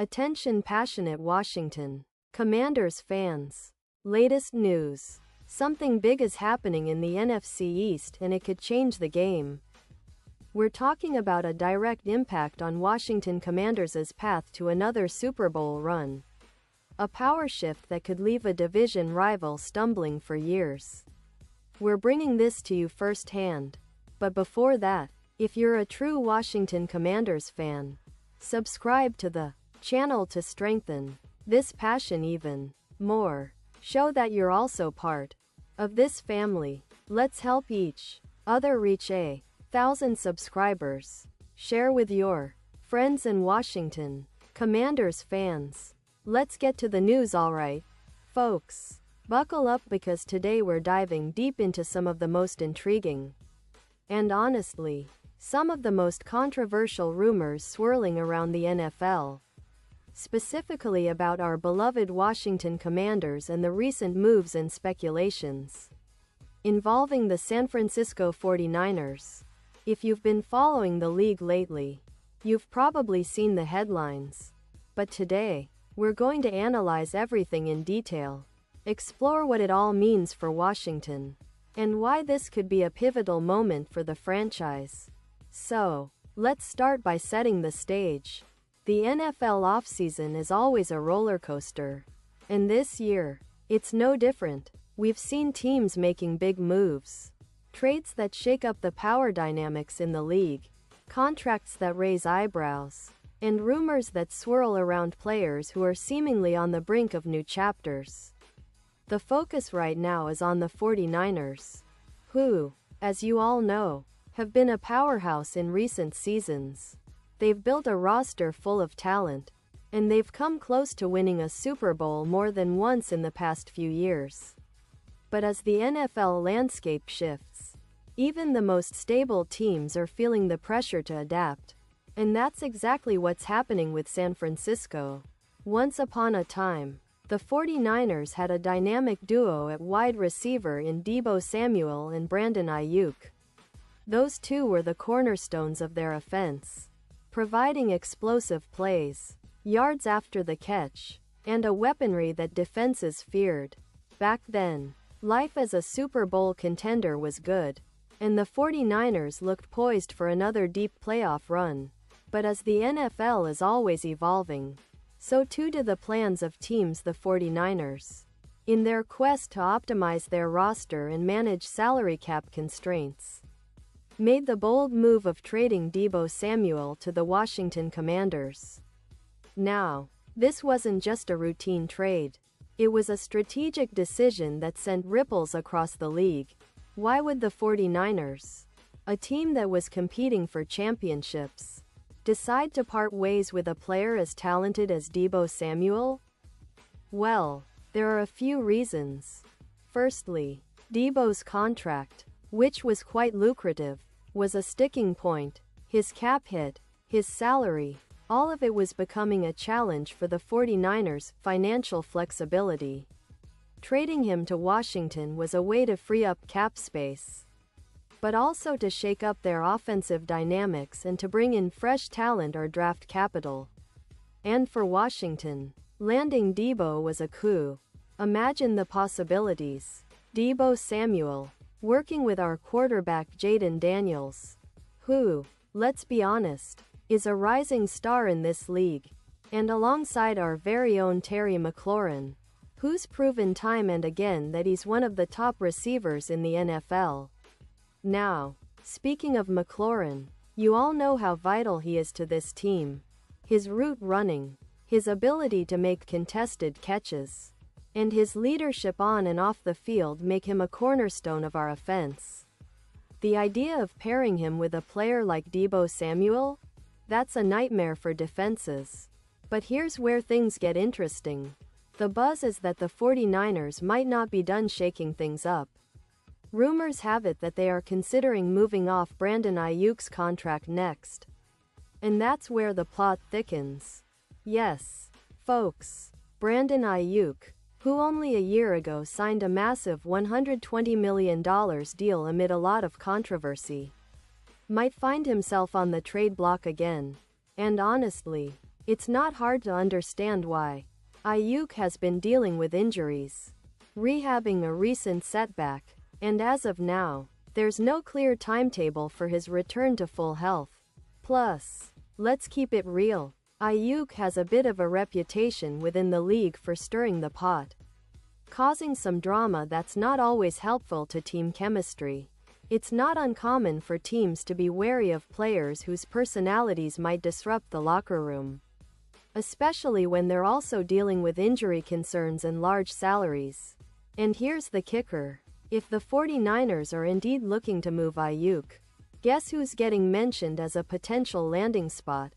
Attention passionate Washington Commanders fans. Latest news. Something big is happening in the NFC East and it could change the game. We're talking about a direct impact on Washington Commanders' path to another Super Bowl run. A power shift that could leave a division rival stumbling for years. We're bringing this to you firsthand. But before that, if you're a true Washington Commanders fan, subscribe to the channel to strengthen this passion even more. Show that you're also part of this family. Let's help each other reach 1,000 subscribers. Share with your friends and Washington Commanders fans. Let's get to the news, alright, folks. Buckle up because today we're diving deep into some of the most intriguing and honestly, some of the most controversial rumors swirling around the NFL. Specifically about our beloved Washington Commanders and the recent moves and speculations involving the San Francisco 49ers. If you've been following the league lately, you've probably seen the headlines. But today, we're going to analyze everything in detail, explore what it all means for Washington, and why this could be a pivotal moment for the franchise. So, let's start by setting the stage. The NFL offseason is always a roller coaster. And this year, it's no different. We've seen teams making big moves. Trades that shake up the power dynamics in the league. Contracts that raise eyebrows. And rumors that swirl around players who are seemingly on the brink of new chapters. The focus right now is on the 49ers, who, as you all know, have been a powerhouse in recent seasons. They've built a roster full of talent, and they've come close to winning a Super Bowl more than once in the past few years. But as the NFL landscape shifts, even the most stable teams are feeling the pressure to adapt. And that's exactly what's happening with San Francisco. Once upon a time, the 49ers had a dynamic duo at wide receiver in Deebo Samuel and Brandon Aiyuk. Those two were the cornerstones of their offense, providing explosive plays, yards after the catch, and a weaponry that defenses feared. Back then, life as a Super Bowl contender was good, and the 49ers looked poised for another deep playoff run. But as the NFL is always evolving, so too do the plans of teams the 49ers. In their quest to optimize their roster and manage salary cap constraints, made the bold move of trading Deebo Samuel to the Washington Commanders. Now, this wasn't just a routine trade. It was a strategic decision that sent ripples across the league. Why would the 49ers, a team that was competing for championships, decide to part ways with a player as talented as Deebo Samuel? Well, there are a few reasons. Firstly, Deebo's contract, which was quite lucrative, was a sticking point. His cap hit, his salary, all of it was becoming a challenge for the 49ers' financial flexibility. Trading him to Washington was a way to free up cap space, but also to shake up their offensive dynamics and to bring in fresh talent or draft capital. And for Washington, landing Deebo was a coup. Imagine the possibilities. Deebo Samuel, working with our quarterback Jayden Daniels, who, let's be honest, is a rising star in this league, and alongside our very own Terry McLaurin, who's proven time and again that he's one of the top receivers in the NFL. Now, speaking of McLaurin, you all know how vital he is to this team. His route running, his ability to make contested catches, and his leadership on and off the field make him a cornerstone of our offense. The idea of pairing him with a player like Deebo Samuel? That's a nightmare for defenses. But here's where things get interesting. The buzz is that the 49ers might not be done shaking things up. Rumors have it that they are considering moving off Brandon Aiyuk's contract next. And that's where the plot thickens. Yes, folks, Brandon Aiyuk, who only a year ago signed a massive $120 million deal amid a lot of controversy, might find himself on the trade block again. And honestly, It's not hard to understand why. Aiyuk has been dealing with injuries, rehabbing a recent setback, and as of now, there's no clear timetable for his return to full health. Plus, let's keep it real. Aiyuk has a bit of a reputation within the league for stirring the pot, causing some drama that's not always helpful to team chemistry. It's not uncommon for teams to be wary of players whose personalities might disrupt the locker room, especially when they're also dealing with injury concerns and large salaries. And here's the kicker. If the 49ers are indeed looking to move Aiyuk, guess who's getting mentioned as a potential landing spot?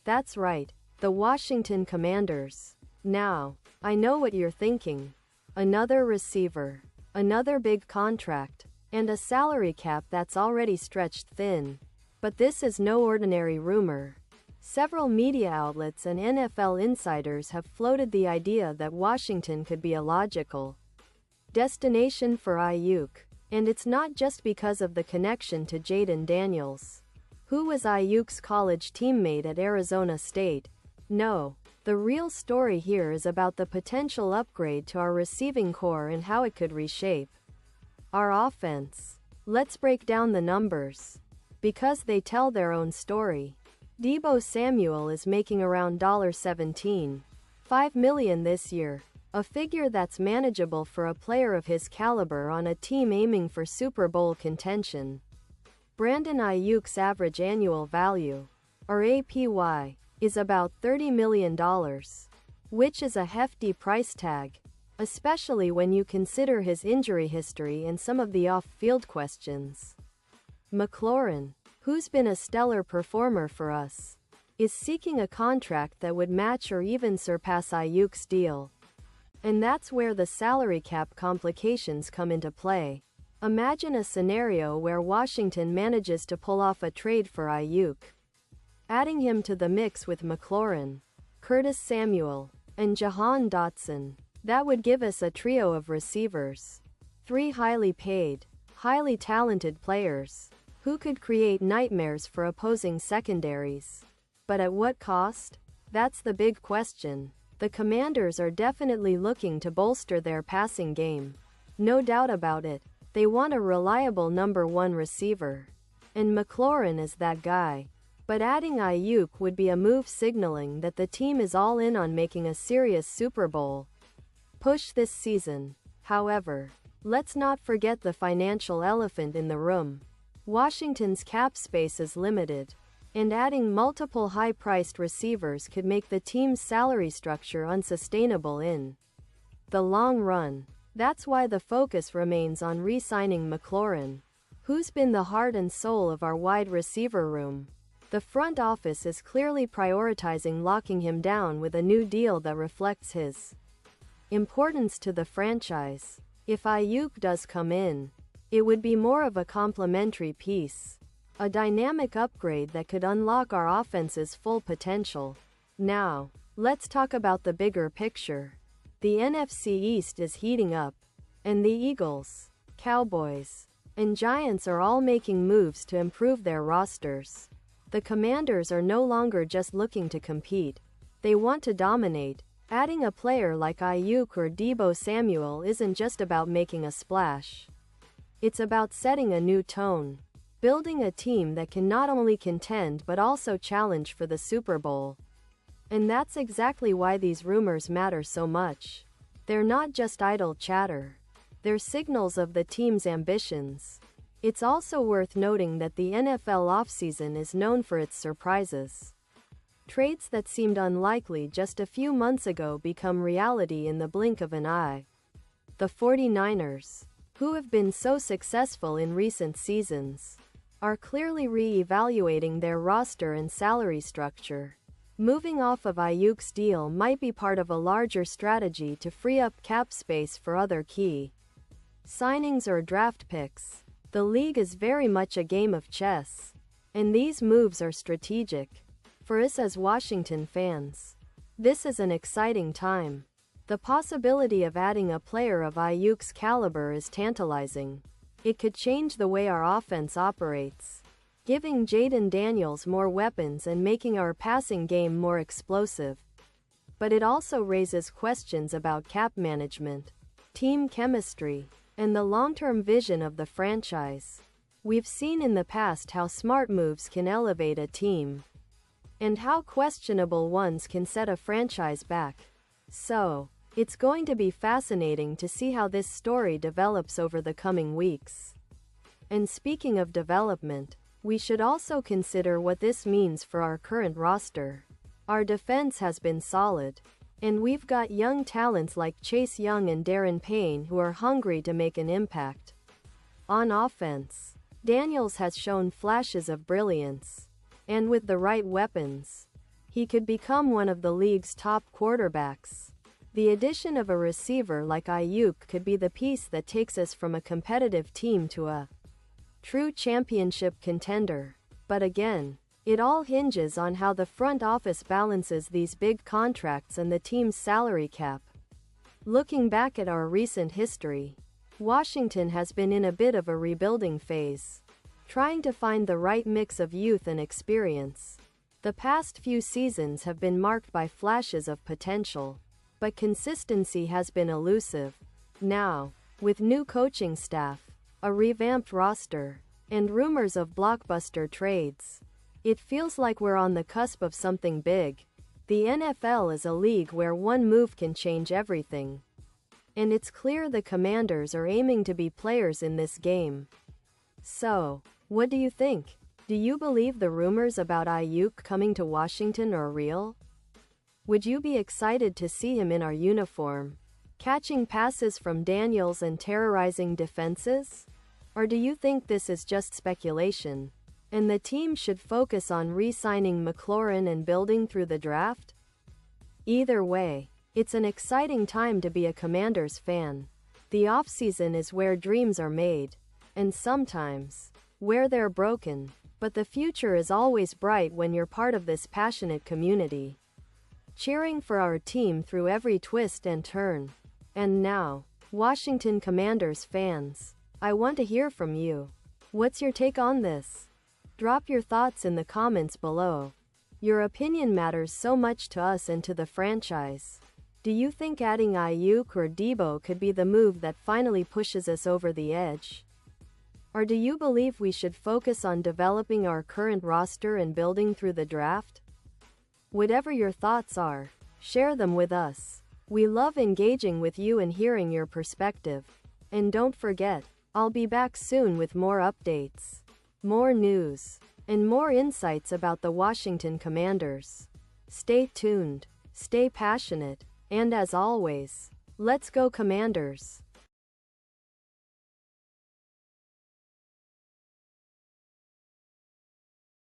That's right, the Washington Commanders. Now, I know what you're thinking. Another receiver, another big contract, and a salary cap that's already stretched thin. But this is no ordinary rumor. Several media outlets and NFL insiders have floated the idea that Washington could be a logical destination for Aiyuk. And it's not just because of the connection to Jaden Daniels, who was Aiyuk's college teammate at Arizona State. No, the real story here is about the potential upgrade to our receiving core and how it could reshape our offense. Let's break down the numbers, because they tell their own story. Deebo Samuel is making around $17.5 million this year, a figure that's manageable for a player of his caliber on a team aiming for Super Bowl contention. Brandon Aiyuk's average annual value, or APY, is about $30 million, which is a hefty price tag, especially when you consider his injury history and some of the off-field questions. McLaurin, who's been a stellar performer for us, is seeking a contract that would match or even surpass Aiyuk's deal. And that's where the salary cap complications come into play. Imagine a scenario where Washington manages to pull off a trade for Aiyuk, adding him to the mix with McLaurin, Curtis Samuel, and Jahan Dotson. That would give us a trio of receivers. 3 highly paid, highly talented players, who could create nightmares for opposing secondaries. But at what cost? That's the big question. The Commanders are definitely looking to bolster their passing game. No doubt about it. They want a reliable number 1 receiver. And McLaurin is that guy. But adding Aiyuk would be a move signaling that the team is all in on making a serious Super Bowl push this season. However, let's not forget the financial elephant in the room. Washington's cap space is limited, and adding multiple high-priced receivers could make the team's salary structure unsustainable in the long run. That's why the focus remains on re-signing McLaurin, who's been the heart and soul of our wide receiver room. The front office is clearly prioritizing locking him down with a new deal that reflects his importance to the franchise. If Aiyuk does come in, it would be more of a complementary piece, a dynamic upgrade that could unlock our offense's full potential. Now, let's talk about the bigger picture. The NFC East is heating up, and the Eagles, Cowboys, and Giants are all making moves to improve their rosters. The Commanders are no longer just looking to compete. They want to dominate. Adding a player like Aiyuk or Deebo Samuel isn't just about making a splash. It's about setting a new tone, building a team that can not only contend but also challenge for the Super Bowl. And that's exactly why these rumors matter so much. They're not just idle chatter. They're signals of the team's ambitions. It's also worth noting that the NFL offseason is known for its surprises. Trades that seemed unlikely just a few months ago become reality in the blink of an eye. The 49ers, who have been so successful in recent seasons, are clearly re-evaluating their roster and salary structure. Moving off of Aiyuk's deal might be part of a larger strategy to free up cap space for other key signings or draft picks. The league is very much a game of chess, and these moves are strategic. For us as Washington fans, this is an exciting time. The possibility of adding a player of Aiyuk's caliber is tantalizing. It could change the way our offense operates, giving Jaden Daniels more weapons and making our passing game more explosive. But it also raises questions about cap management, team chemistry, and the long-term vision of the franchise. We've seen in the past how smart moves can elevate a team, and how questionable ones can set a franchise back. So, it's going to be fascinating to see how this story develops over the coming weeks. And speaking of development, we should also consider what this means for our current roster. Our defense has been solid, and we've got young talents like Chase Young and Darren Payne who are hungry to make an impact. On offense, Daniels has shown flashes of brilliance, and with the right weapons, he could become one of the league's top quarterbacks. The addition of a receiver like Aiyuk could be the piece that takes us from a competitive team to a true championship contender. But again, it all hinges on how the front office balances these big contracts and the team's salary cap. Looking back at our recent history, Washington has been in a bit of a rebuilding phase, trying to find the right mix of youth and experience. The past few seasons have been marked by flashes of potential, but consistency has been elusive. Now, with new coaching staff, a revamped roster, and rumors of blockbuster trades, it feels like we're on the cusp of something big. The NFL is a league where one move can change everything, and it's clear the Commanders are aiming to be players in this game. So, what do you think? Do you believe the rumors about Aiyuk coming to Washington are real? Would you be excited to see him in our uniform, catching passes from Daniels and terrorizing defenses? Or do you think this is just speculation, and the team should focus on re-signing McLaurin and building through the draft? Either way, it's an exciting time to be a Commanders fan. The offseason is where dreams are made, and sometimes, where they're broken. But the future is always bright when you're part of this passionate community, cheering for our team through every twist and turn. And now, Washington Commanders fans, I want to hear from you. What's your take on this? Drop your thoughts in the comments below. Your opinion matters so much to us and to the franchise. Do you think adding Aiyuk or Debo could be the move that finally pushes us over the edge? Or do you believe we should focus on developing our current roster and building through the draft? Whatever your thoughts are, share them with us. We love engaging with you and hearing your perspective. And don't forget, I'll be back soon with more updates, more news, and more insights about the Washington Commanders. Stay tuned, stay passionate, and as always, let's go Commanders!